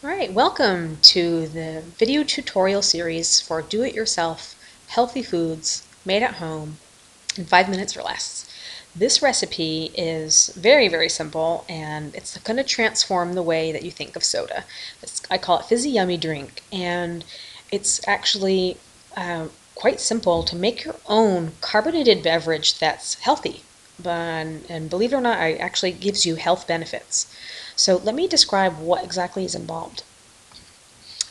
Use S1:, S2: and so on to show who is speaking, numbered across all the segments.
S1: Alright, welcome to the video tutorial series for do-it-yourself healthy foods made at home in 5 minutes or less. This recipe is very simple, and it's going to transform the way that you think of soda. I call it Fizzy Yummy Drink, and it's actually quite simple to make your own carbonated beverage that's healthy. And believe it or not, it actually gives you health benefits. So let me describe what exactly is involved.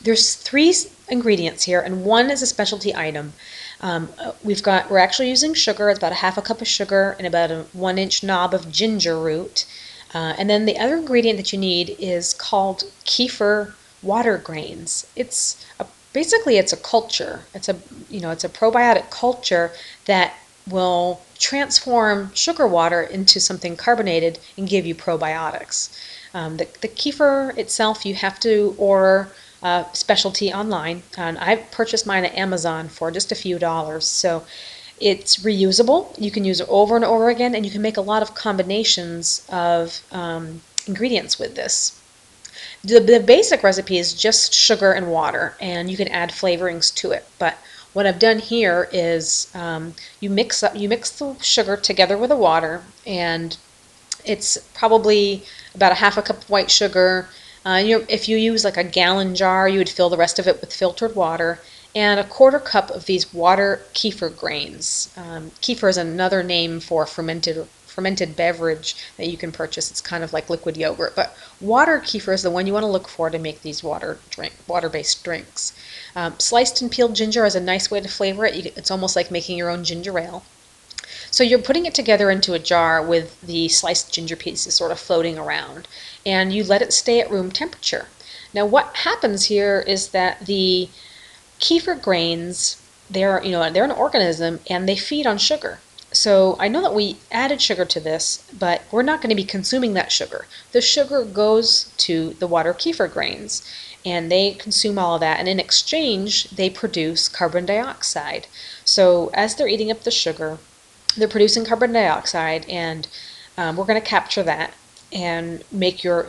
S1: There's 3 ingredients here, and one is a specialty item. We're actually using sugar. It's about a half a cup of sugar and about a 1-inch knob of ginger root. And then the other ingredient that you need is called kefir water grains. Basically it's a culture. It's a probiotic culture that will transform sugar water into something carbonated and give you probiotics. The kefir itself, you have to order specialty online, and I've purchased mine at Amazon for just a few dollars. So it's reusable. You can use it over and over again, and you can make a lot of combinations of ingredients with this. The basic recipe is just sugar and water, and you can add flavorings to it. But what I've done here is you mix the sugar together with the water, and it's probably about a half a cup of white sugar. If you use like a gallon jar, you would fill the rest of it with filtered water, and a 1/4 cup of these water kefir grains. Kefir is another name for fermented beverage that you can purchase. It's kind of like liquid yogurt, but water kefir is the one you want to look for to make these water-based drinks. Sliced and peeled ginger is a nice way to flavor it. It's almost like making your own ginger ale. So you're putting it together into a jar with the sliced ginger pieces sort of floating around, and you let it stay at room temperature. Now what happens here is that the kefir grains, they're an organism, and they feed on sugar. So I know that we added sugar to this, but we're not going to be consuming that sugar. The sugar goes to the water kefir grains, and they consume all of that, and in exchange they produce carbon dioxide. So as they're eating up the sugar, they're producing carbon dioxide, and we're going to capture that and make your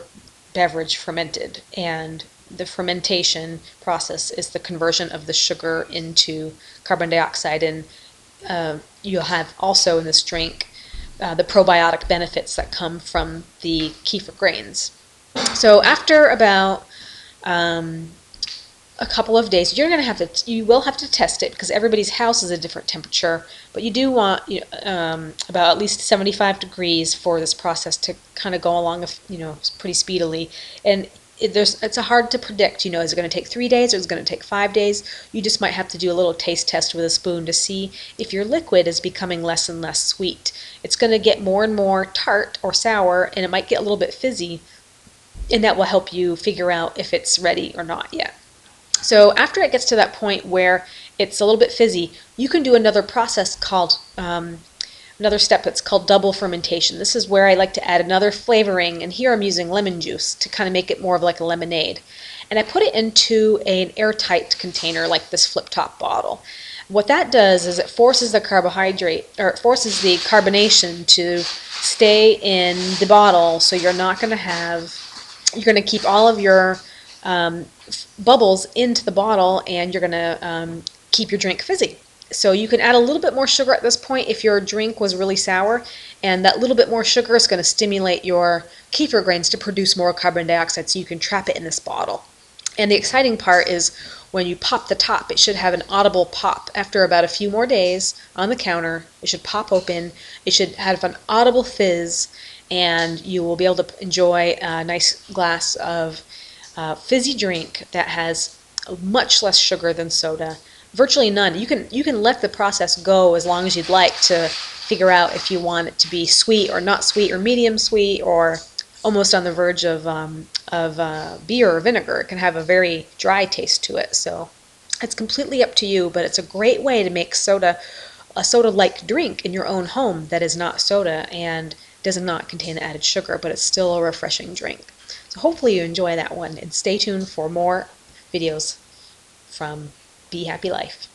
S1: beverage fermented. And the fermentation process is the conversion of the sugar into carbon dioxide, and you'll have also in this drink the probiotic benefits that come from the kefir grains. So after about a couple of days, you will have to test it, because everybody's house is a different temperature, but you do want about at least 75 degrees for this process to kind of go along pretty speedily. And it's hard to predict, is it going to take 3 days or is it going to take 5 days? You just might have to do a little taste test with a spoon to see if your liquid is becoming less and less sweet. It's going to get more and more tart or sour, and it might get a little bit fizzy, and that will help you figure out if it's ready or not yet. So after it gets to that point where it's a little bit fizzy, you can do another process called, another step that's called double fermentation. This is where I like to add another flavoring, and here I'm using lemon juice to kind of make it more of like a lemonade. And I put it into an airtight container like this flip-top bottle. What that does is it forces the carbonation to stay in the bottle, so you're going to keep all of your bubbles into the bottle, and you're going to keep your drink fizzy. So you can add a little bit more sugar at this point if your drink was really sour, and that little bit more sugar is going to stimulate your kefir grains to produce more carbon dioxide, so you can trap it in this bottle. And the exciting part is when you pop the top, it should have an audible pop. After about a few more days on the counter, it should pop open, it should have an audible fizz, and you will be able to enjoy a nice glass of fizzy drink that has much less sugar than soda, virtually none. You can let the process go as long as you'd like to figure out if you want it to be sweet or not sweet, or medium sweet, or almost on the verge of beer or vinegar. It can have a very dry taste to it. So it's completely up to you, but it's a great way to make soda a soda-like drink in your own home that is not soda and does not contain added sugar, but it's still a refreshing drink. So hopefully you enjoy that one, and stay tuned for more videos from Be Happy Life.